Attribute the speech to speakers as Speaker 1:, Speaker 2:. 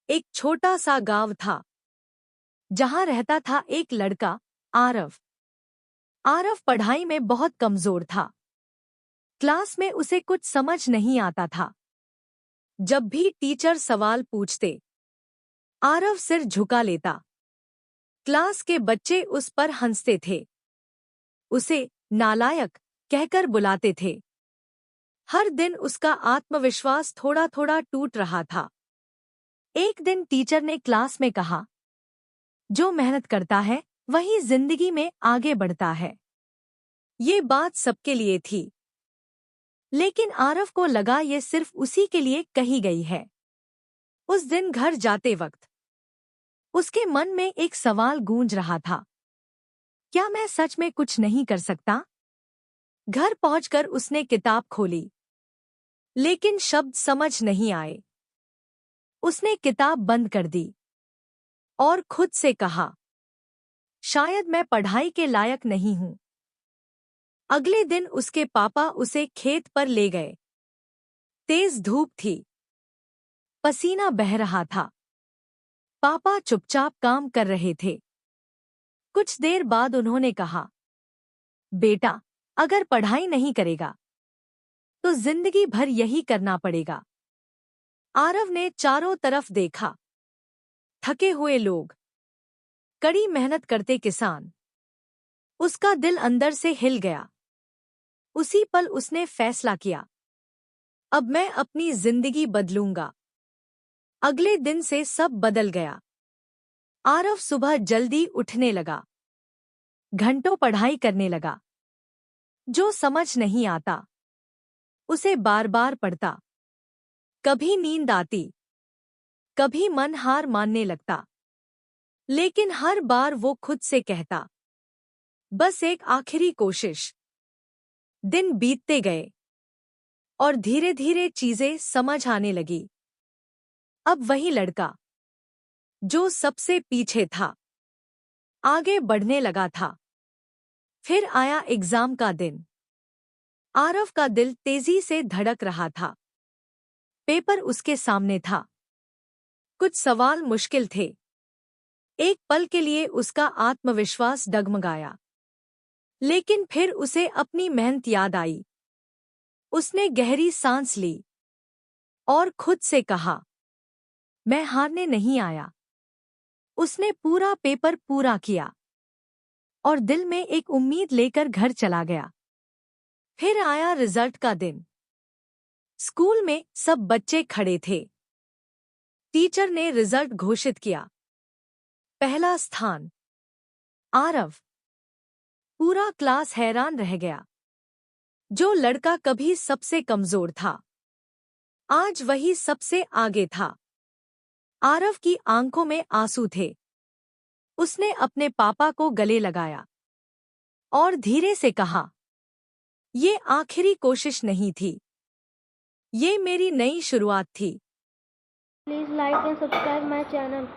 Speaker 1: एक छोटा सा गांव था जहां रहता था एक लड़का आरव। आरव पढ़ाई में बहुत कमजोर था। क्लास में उसे कुछ समझ नहीं आता था। जब भी टीचर सवाल पूछते आरव सिर झुका लेता। क्लास के बच्चे उस पर हंसते थे, उसे नालायक कहकर बुलाते थे। हर दिन उसका आत्मविश्वास थोड़ा थोड़ा टूट रहा था। एक दिन टीचर ने क्लास में कहा, जो मेहनत करता है वही जिंदगी में आगे बढ़ता है। ये बात सबके लिए थी, लेकिन आरव को लगा ये सिर्फ उसी के लिए कही गई है। उस दिन घर जाते वक्त उसके मन में एक सवाल गूंज रहा था, क्या मैं सच में कुछ नहीं कर सकता? घर पहुंचकर उसने किताब खोली, लेकिन शब्द समझ नहीं आए। उसने किताब बंद कर दी और खुद से कहा, शायद मैं पढ़ाई के लायक नहीं हूं। अगले दिन उसके पापा उसे खेत पर ले गए। तेज धूप थी, पसीना बह रहा था। पापा चुपचाप काम कर रहे थे। कुछ देर बाद उन्होंने कहा, बेटा, अगर पढ़ाई नहीं करेगा तो जिंदगी भर यही करना पड़ेगा। आरव ने चारों तरफ देखा, थके हुए लोग, कड़ी मेहनत करते किसान। उसका दिल अंदर से हिल गया। उसी पल उसने फैसला किया, अब मैं अपनी जिंदगी बदलूंगा। अगले दिन से सब बदल गया। आरव सुबह जल्दी उठने लगा, घंटों पढ़ाई करने लगा। जो समझ नहीं आता उसे बार बार पढ़ता। कभी नींद आती, कभी मन हार मानने लगता, लेकिन हर बार वो खुद से कहता, बस एक आखिरी कोशिश। दिन बीतते गए और धीरे धीरे चीजें समझ आने लगी। अब वही लड़का जो सबसे पीछे था आगे बढ़ने लगा था। फिर आया एग्जाम का दिन। आरव का दिल तेजी से धड़क रहा था। पेपर उसके सामने था। कुछ सवाल मुश्किल थे। एक पल के लिए उसका आत्मविश्वास डगमगाया, लेकिन फिर उसे अपनी मेहनत याद आई। उसने गहरी सांस ली और खुद से कहा, मैं हारने नहीं आया। उसने पूरा पेपर पूरा किया और दिल में एक उम्मीद लेकर घर चला गया। फिर आया रिजल्ट का दिन। स्कूल में सब बच्चे खड़े थे। टीचर ने रिजल्ट घोषित किया। पहला स्थान आरव। पूरा क्लास हैरान रह गया। जो लड़का कभी सबसे कमजोर था, आज वही सबसे आगे था। आरव की आंखों में आंसू थे। उसने अपने पापा को गले लगाया और धीरे से कहा, ये आखिरी कोशिश नहीं थी, ये मेरी नई शुरुआत थी।
Speaker 2: Please like and subscribe my channel.